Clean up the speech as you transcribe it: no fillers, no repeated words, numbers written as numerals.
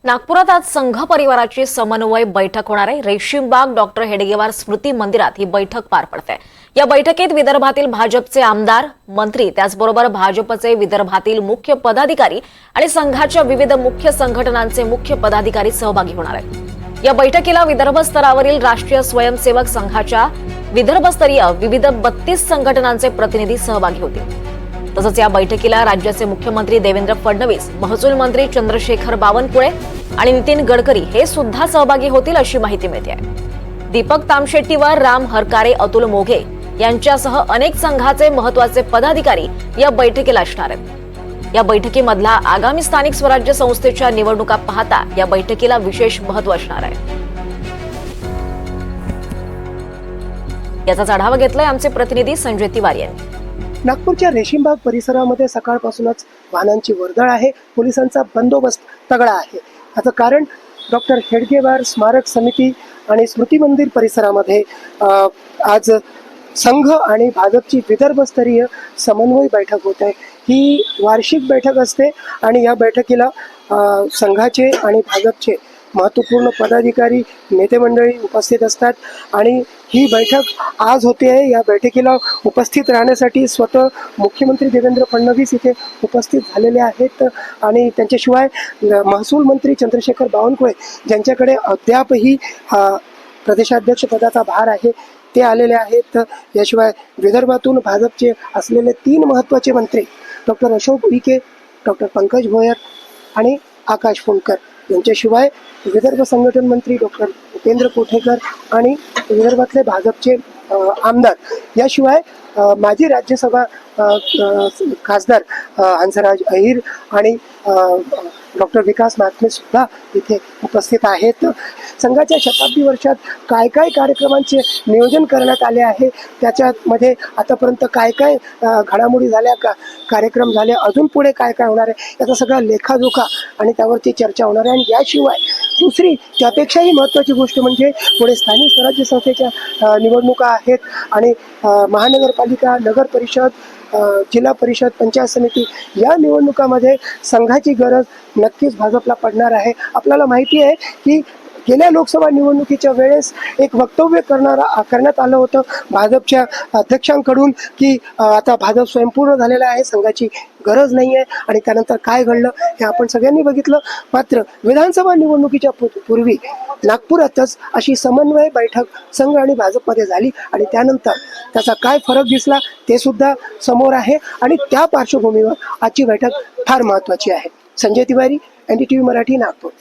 नागपुरात आज संघ परिवाराची समन्वय बैठक होणार आहे। रेशीमबाग डॉक्टर हेडगेवार स्मृती मंदिरात ही बैठक पार पडते। या बैठकीत विदर्भातील भाजपचे आमदार, मंत्री, त्याचबरोबर भाजपचे विदर्भातील मुख्य पदाधिकारी आणि संघाच्या विविध मुख्य संघटनांचे मुख्य पदाधिकारी सहभागी होणार आहेत। या बैठकीला विदर्भ स्तरावरील राष्ट्रीय स्वयंसेवक संघाच्या विदर्भस्तरीय विविध 32 संघटनांचे प्रतिनिधी सहभागी होतील। तसंच या बैठकीला राज्याचे मुख्यमंत्री देवेंद्र फडणवीस, महसूल मंत्री चंद्रशेखर बावनकुळे आणि नितीन गडकरी हे सुद्धा सहभागी होतील अशी माहिती मिळते आहे। दीपक तामशेट्टीवर, राम हरकारे, अतुल मोघे यांच्यासह अनेक संघाचे महत्त्वाचे पदाधिकारी या बैठकीला असणार आहेत। या बैठकीमधला आगामी स्थानिक स्वराज्य संस्थेच्या निवडणुका पाहता या बैठकीला विशेष महत्त्व असणार आहे। याचाच आढावा घेतलाय आमचे प्रतिनिधी संजय तिवारी यांनी। नागपूरच्या रेशीमबाग परिसरामध्ये सकाळपासूनच वाहनांची वर्दळ आहे, पोलिसांचा बंदोबस्त तगडा आहे। याचं कारण डॉक्टर हेडगेवार स्मारक समिती आणि स्मृती मंदिर परिसरामध्ये आज संघ आणि भाजपची विदर्भस्तरीय समन्वय बैठक होत आहे। ही वार्षिक बैठक असते आणि या बैठकीला संघाचे आणि भाजपचे महत्त्वपूर्ण पदाधिकारी, नेते मंडळी उपस्थित असतात आणि ही बैठक आज होते आहे। या बैठकीला उपस्थित राहण्यासाठी स्वतः मुख्यमंत्री देवेंद्र फडणवीस इथे उपस्थित झालेले आहेत आणि त्यांच्याशिवाय महसूल मंत्री चंद्रशेखर बावनकुळे, ज्यांच्याकडे अद्यापही प्रदेशाध्यक्ष पदाचा भार आहे, ते आलेले आहेत। याशिवाय विदर्भातून भाजपचे असलेले 3 महत्त्वाचे मंत्री डॉक्टर अशोक उईके, डॉक्टर पंकज भोयर आणि आकाश फुंडकर यांच्याशिवाय विदर्भ संघटन मंत्री डॉक्टर उपेंद्र कोठेकर आणि विदर्भातले भाजपचे आमदार, याशिवाय माजी राज्यसभा खासदार हंसराज अहिर आणि डॉक्टर विकास महात्मे सुद्धा इथे उपस्थित आहेत। संघाच्या शताब्दी वर्षात काय काय कार्यक्रमांचे नियोजन करण्यात आले आहे, त्याच्यामध्ये आतापर्यंत काय काय घडामोडी झाल्या, कार्यक्रम झाले, अजून पुढे काय काय होणार आहे, याचा सगळा लेखाजोखा आणि त्यावरती चर्चा होणार आहे। आणि याशिवाय दुसरी त्यापेक्षाही महत्त्वाची गोष्ट म्हणजे पुढे स्थानिक स्वराज्य संस्थेच्या निवडणुका आहेत आणि महानगरपालिका, नगर परिषद, जिल्हा परिषद, पंचायत समिती या निवडणुकामध्ये संघाची गरज नक्कीच भाजपला पडणार आहे। आपल्याला माहिती आहे की गेल्या लोकसभा निवडणुकीच्या वेळेस एक वक्तव्य करण्यात आलं होतं भाजपच्या अध्यक्षांकडून की आता भाजप स्वयंपूर्ण झालेला आहे, संघाची गरज नाही आहे, आणि त्यानंतर काय घडलं हे आपण सगळ्यांनी बघितलं। मात्र विधानसभा निवडणुकीच्या पूर्वी नागपुरातच अशी समन्वय बैठक संघ आणि भाजपमध्ये झाली आणि त्यानंतर त्याचा काय फरक दिसला ते सुद्धा समोर आहे आणि त्या पार्श्वभूमीवर आजची बैठक फार महत्त्वाची आहे। संजय तिवारी, NDTV मराठी, नागपूर।